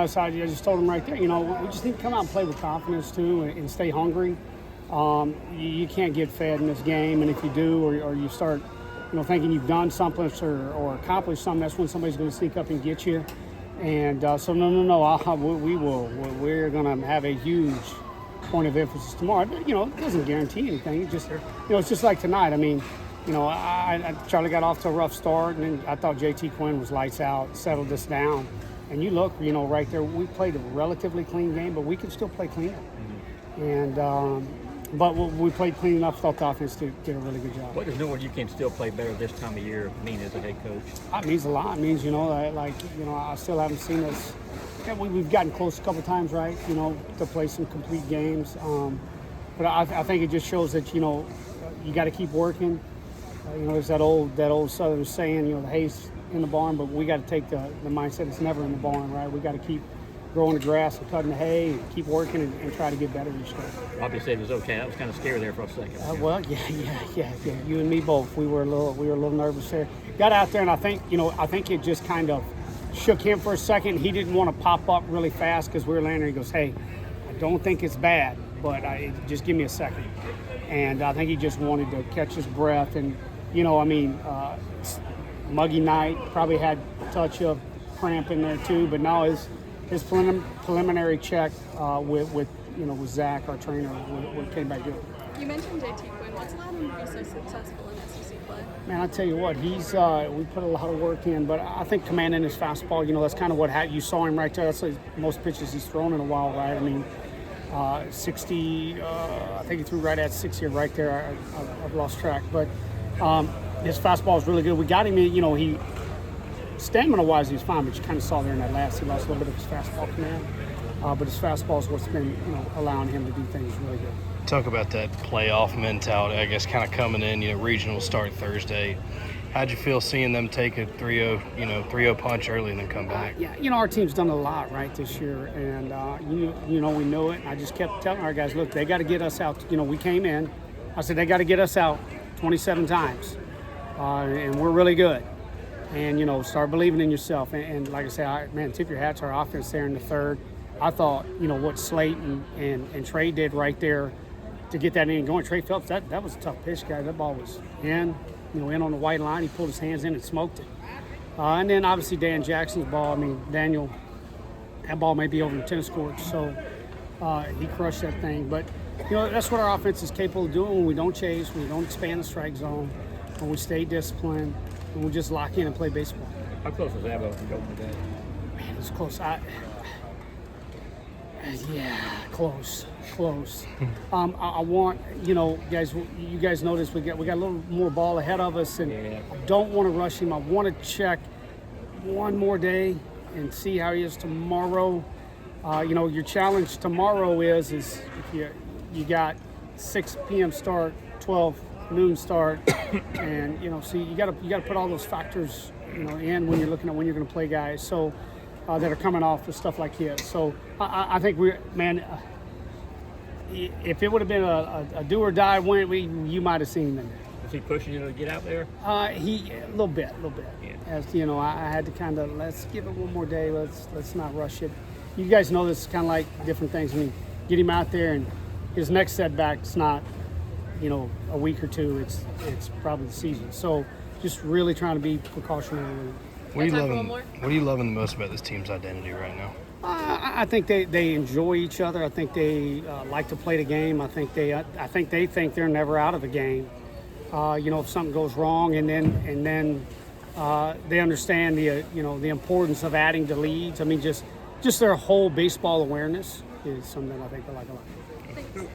I just told him right there, we just need to come out and play with confidence too, and stay hungry. You can't get fed in this game, and if you do, or you start, thinking you've done something or accomplished something, that's when somebody's going to sneak up and get you. And so no, we will. We're going to have a huge point of emphasis tomorrow. It doesn't guarantee anything. It's just, it's just like tonight. I mean, Charlie got off to a rough start, and then I thought JT Quinn was lights out, settled us down. And you look, right there, we played a relatively clean game, but we can still play cleaner. Mm-hmm. And but we played clean enough, thought the offense to get a really good job. What does knowing you can still play better this time of year mean as a head coach? It means a lot. It means, I still haven't seen us. Yeah, we've gotten close a couple times, right, to play some complete games. But I think it just shows that, you got to keep working. There's that old Southern saying, the hay's in the barn, but we got to take the mindset it's never in the barn, right? We got to keep growing the grass and cutting the hay and keep working and try to get better each day. Bobby said it was okay. That was kind of scary there for a second. Well, yeah. You and me both. We were a little nervous there. Got out there, and I think it just kind of shook him for a second. He didn't want to pop up really fast because we were landing. He goes, "Hey, I don't think it's bad, but just give me a second." And I think he just wanted to catch his breath. And muggy night, probably had a touch of cramp in there too. But now his preliminary check with Zach, our trainer, what came back good. You mentioned JT Quinn. What's allowed him to be so successful in SEC play? Man, I tell you what, we put a lot of work in, but I think commanding his fastball, that's kind of what you saw him right there. That's like most pitches he's thrown in a while, right? I mean, 60, I think he threw right at 60 right there. I've lost track, but his fastball is really good. We got him in, stamina-wise, he was fine, but you kind of saw there in that last, he lost a little bit of his fastball command. But his fastball is what's been, allowing him to do things really good. Talk about that playoff mentality, I guess, kind of coming in. Regional start Thursday. How'd you feel seeing them take a 3-0 punch early and then come back? Yeah, our team's done a lot right this year, and we know it. I just kept telling our guys, look, they got to get us out. We came in. I said they got to get us out 27 times, and we're really good. And start believing in yourself. And like I said, tip your hat to our offense there in the third. I thought, what Slate and Trey did right there to get that inning going. Trey Phelps, that was a tough pitch, guys. That ball was in on the white line. He pulled his hands in and smoked it. And then obviously Dan Jackson's ball. Daniel, that ball may be over the tennis court, so he crushed that thing. But that's what our offense is capable of doing when we don't chase, when we don't expand the strike zone, when we stay disciplined, and we just lock in and play baseball. How close was Abbo from going with that? Man, it was close. Close. I want, guys. You guys notice we got a little more ball ahead of us, and I don't want to rush him. I want to check one more day and see how he is tomorrow. Your challenge tomorrow is if you got 6 p.m. start, 12 noon start, and so you got to put all those factors in when you're looking at when you're going to play guys. So. That are coming off with stuff like his. So I think if it would have been a do or die win, you might have seen him in there. Was he pushing you to get out there? A little bit. Yeah. As I had to kind of let's give it one more day. Let's not rush it. You guys know this is kind of like different things. Get him out there, and his next setback's not a week or two. It's probably the season. So just really trying to be precautionary. What are you loving the most about this team's identity right now? I think they enjoy each other. I think they like to play the game. I think they think they're never out of the game. If something goes wrong, and then they understand the importance of adding to leads. Just their whole baseball awareness is something I think they like a lot. Thanks.